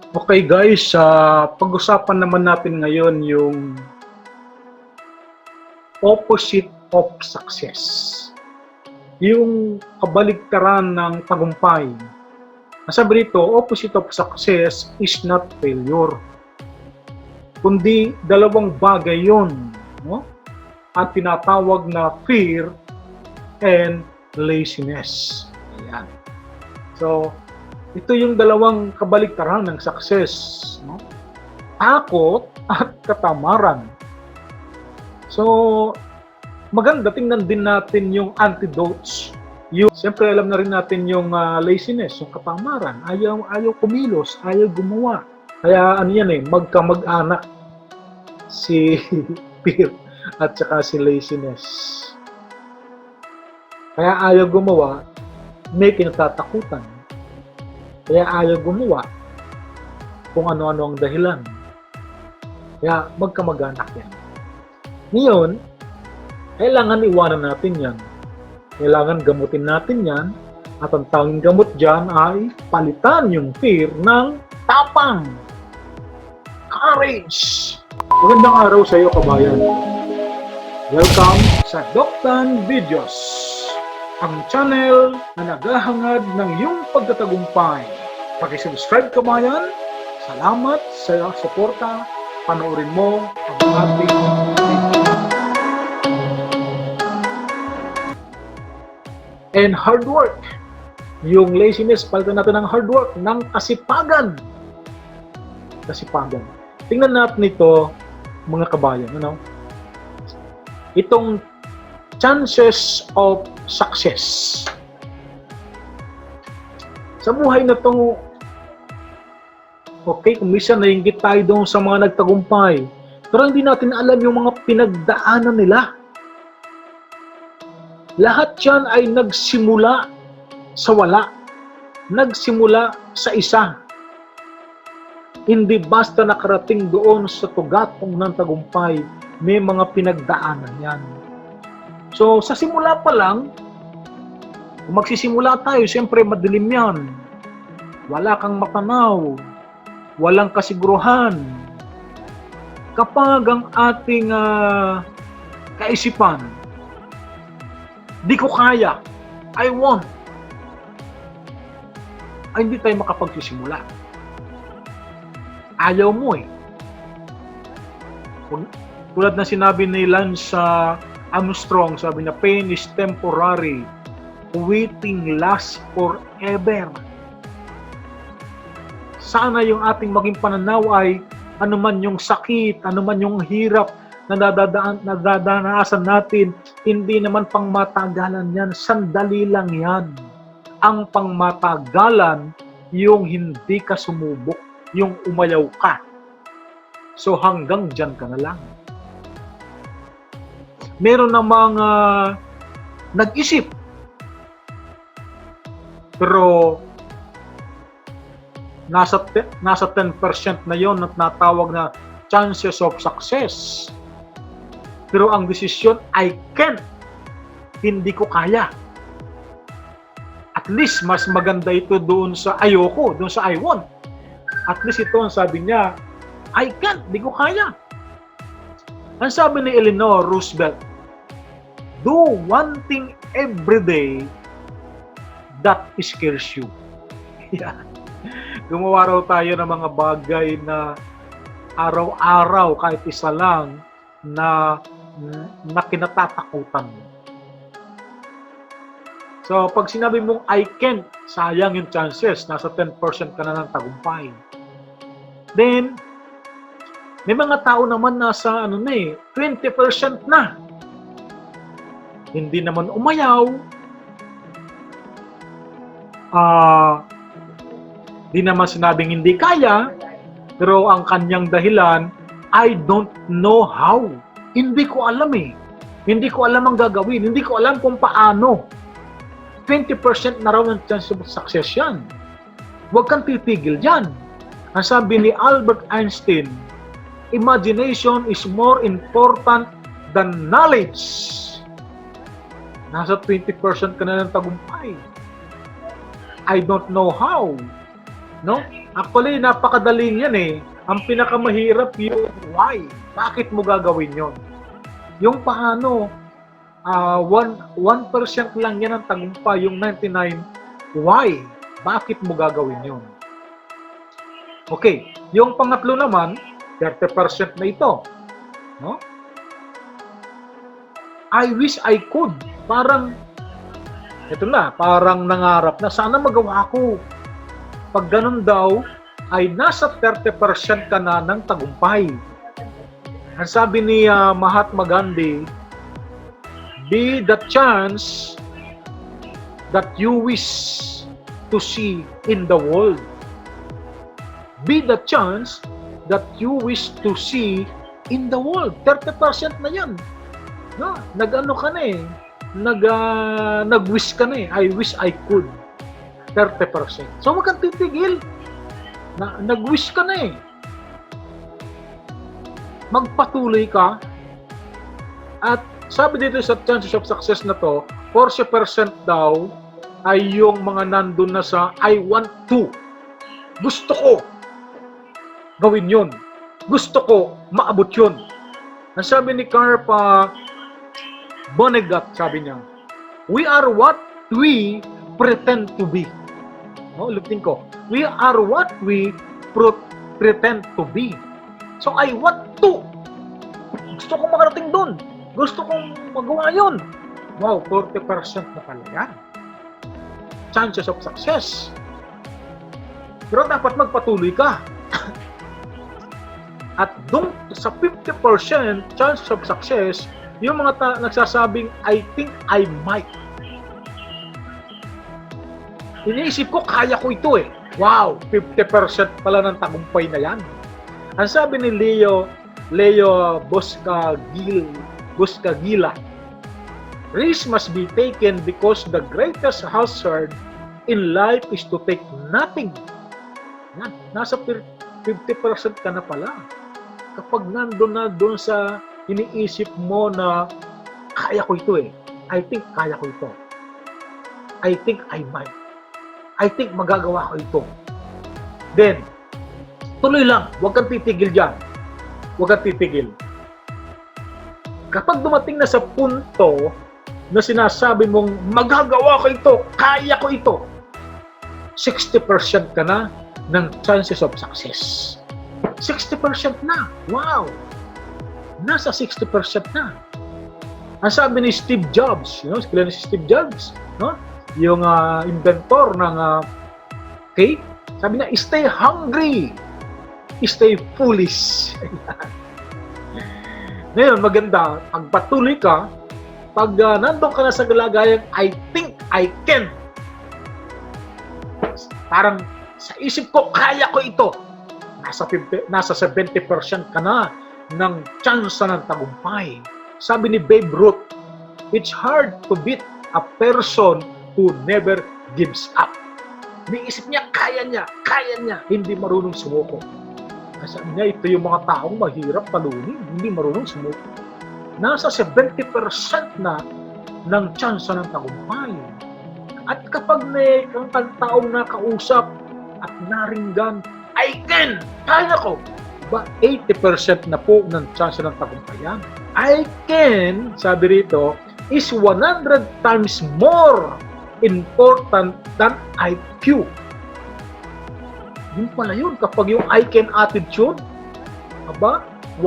Okay guys, pag-usapan naman natin ngayon yung opposite of success. Yung kabaligtaran ng tagumpay. Sabi rito, opposite of success is not failure. Kundi dalawang bagay yun. No? At tinatawag na fear and laziness. Ayan. So, ito yung dalawang kabaligtaran ng success. No? Takot at katamaran. So, maganda tingnan din natin yung antidotes. Siyempre, alam na rin natin yung laziness, yung katamaran. Ayaw kumilos, ayaw gumawa. Kaya ano yan magkamag-anak si fear at saka si laziness. Kaya ayaw gumawa, may kinatatakutan. Kaya ayaw gumawa kung ano-ano ang dahilan. Kaya magkamag-anak yan. Ngayon, kailangan iwanan natin yan. Kailangan gamutin natin yan. At ang tanging gamot dyan ay palitan yung fear ng tapang. Courage! Magandang araw sa iyo, kabayan. Welcome sa Doktan Videos, ang channel na naghahangad ng iyong pagtatagumpay. Paki-subscribe, kabayan. Salamat sa suporta. Panoorin mo ang ating video. And hard work. Yung laziness, palitan natin ng hard work, ng kasipagan. Kasipagan. Tingnan natin ito, mga kabayan. Ano? Itong chances of success. Sa buhay na ito, okay, kung minsan nainggit tayo doon sa mga nagtagumpay, pero hindi natin alam yung mga pinagdaanan nila. Lahat yan ay nagsimula sa wala. Nagsimula sa isa. Hindi basta nakarating doon sa tugatong ng tagumpay, may mga pinagdaanan yan. So, sa simula pa lang, kung magsisimula tayo, siyempre madilim yan. Wala kang matanaw. Walang kasiguruhan. Kapag ang ating kaisipan, di ko kaya, I won't, ay hindi tayo makapagsisimula. Ayaw mo eh. Tulad na sinabi ni Lance Armstrong, sabi na pain is temporary, waiting lasts forever. Sana yung ating maging pananaw ay anuman yung sakit, anuman yung hirap na nadadanasan natin, hindi naman pangmatagalan yan, sandali lang yan. Ang pangmatagalan, yung hindi ka sumubok, yung umayaw ka. So hanggang dyan ka na lang. Meron namang nag-isip, pero nasa 10% na yon at natawag na chances of success. Pero ang desisyon, I can't. Hindi ko kaya. At least, mas maganda ito doon sa ayoko, doon sa I want. At least ito ang sabi niya, I can't, hindi ko kaya. Ang sabi ni Eleanor Roosevelt, do one thing every day that scares you. Yeah. Gumawa raw tayo ng mga bagay na araw-araw, kahit isa lang, na kinatatakutan mo. So, pag sinabi mong I can't, sayang yung chances. Nasa 10% ka na ng tagumpay. Then, may mga tao naman nasa 20% na. Hindi naman umayaw. Di naman sinabing hindi kaya. Pero ang kanyang dahilan, I don't know how. Hindi ko alam eh. Hindi ko alam ang gagawin. Hindi ko alam kung paano. 20% na raw ng chance of success yan. Huwag kang titigil dyan. Ang sabi ni Albert Einstein, imagination is more important than knowledge. Nasa 20% ka na ng tagumpay. I don't know how. No? Actually, napakadaling yan eh. Ang pinakamahirap yung why. Bakit mo gagawin yon? Yung paano, 1% lang yan ang tagumpay, yung 99, why? Bakit mo gagawin yon? Okay, yung pangatlo naman, 30% na ito. No? I wish I could. Parang, ito na, parang nangarap na sana magawa ko. Pag ganun daw, ay nasa 30% ka na ng tagumpay. Ang sabi ni Mahatma Gandhi, be the chance that you wish to see in the world. Be the chance that you wish to see in the world. 30% na yan. No? Nag-ano ka na eh. Nag-wish ka na eh. I wish I could. 30%. So, wag kang titigil. Nag-wish ka na eh. Magpatuloy ka. At sabi dito sa chances of success na to, 40% daw ay yung mga nandun na sa I want to. Gusto ko gawin yun. Gusto ko maabot yun. Ang sabi ni Carp Vonnegut, sabi niya, we are what we pretend to be. No, ulitin ko. We are what we pretend to be. So, I want to. Gusto kong makarating doon. Gusto kong magawa yun. Wow, 40% na pala yan. Chances of success. Pero dapat magpatuloy ka. At doon sa 50% chance of success, yung mga nagsasabing, I think I might. Iniisip ko, kaya ko ito eh. Wow, 50% pala ng tagumpay na yan. Ang sabi ni Leo Buscaglia, risk must be taken because the greatest hazard in life is to take nothing. Yan, nasa 50% ka na pala. Kapag nandun na doon sa iniisip mo na kaya ko ito eh. I think kaya ko ito. I think I might. I think magagawa ko ito. Then, tuloy lang. Huwag kang titigil dyan. Huwag kang titigil. Kapag dumating na sa punto na sinasabi mong magagawa ko ito, kaya ko ito, 60% ka na ng chances of success. 60% na. Wow! Nasa 60% na. Ang sabi ni Steve Jobs, kilala ni Steve Jobs, no? Yung inventor ng cake, sabi niya, stay hungry, stay foolish. Ngayon, maganda, pag patuloy ka, pag nandun ka na sa galagayang, I think I can. Parang sa isip ko, kaya ko ito. Nasa 70% ka na ng chance ng tagumpay. Sabi ni Babe Ruth, it's hard to beat a person who never gives up. Niisip niya, kaya niya, hindi marunong sumuko. Sabi niya, ito yung mga taong mahirap talunin, hindi marunong sumuko. Nasa 70% na ng chance ng tagumpay. At kapag may kang taong nakausap at naringgan, I can! Kaya ko! Ba, 80% na po ng chance ng tagumpayan. I can, sabi rito, is 100 times more important than IQ. Yun pala yun. Kapag yung I can attitude, 100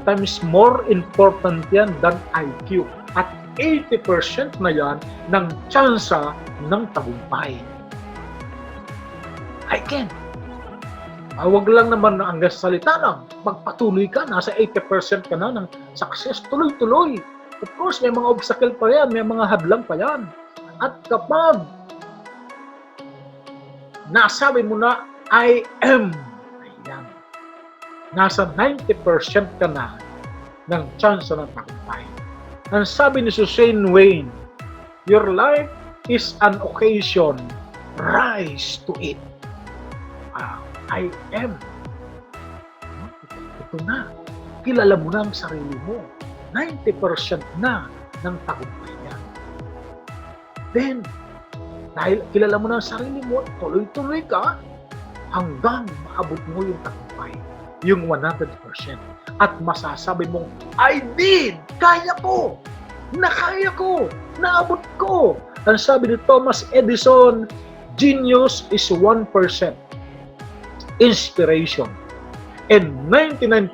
times more important yan than IQ. At 80% na yan ng tsansa ng tagumpay. I can. Huwag lang naman na hanggang sa salita lang. Magpatuloy ka, nasa 80% ka na ng success. Tuloy-tuloy. Of course, may mga obstacle pa yan, may mga hadlang pa yan. At kapag nasabi mo na, I am, ayan, nasa 90% ka na ng chance ng tagumpay. Ang sabi ni Suzanne Wayne, your life is an occasion, rise to it. I am. Ito na. Kilala mo na ang sarili mo. 90% na ng tagumpay yan. Then, dahil kilala mo na ang sarili mo, tuloy-tuloy ka, hanggang maabot mo yung tagumpay, yung 100%. At masasabi mong, I did! Kaya ko! Nakaya ko! Naabot ko! Ang sabi ni Thomas Edison, genius is 1% inspiration and 99%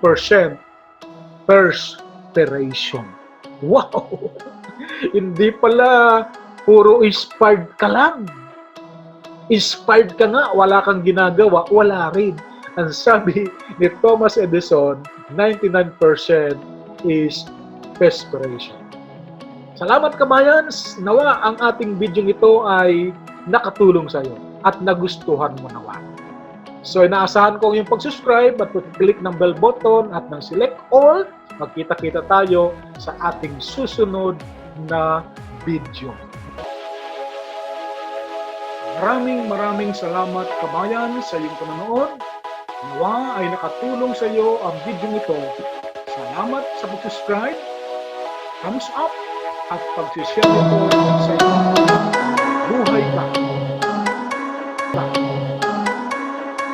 perspiration. Wow! Hindi pala puro inspired ka lang. Inspired ka nga, wala kang ginagawa, wala rin. Ang sabi ni Thomas Edison, 99% is perspiration. Salamat kabayan, nawa ang ating video ito ay nakatulong sa iyo at nagustuhan mo nawa. So inaasahan ko yung pag-subscribe at pag-click ng bell button at ng select all. Magkita-kita tayo sa ating susunod na video. Maraming salamat kabayan sa iyong panonood. Nawa ay nakatulong sa iyo ang video ito. Salamat sa pag-subscribe, thumbs up, at pag-share nito sa iyo.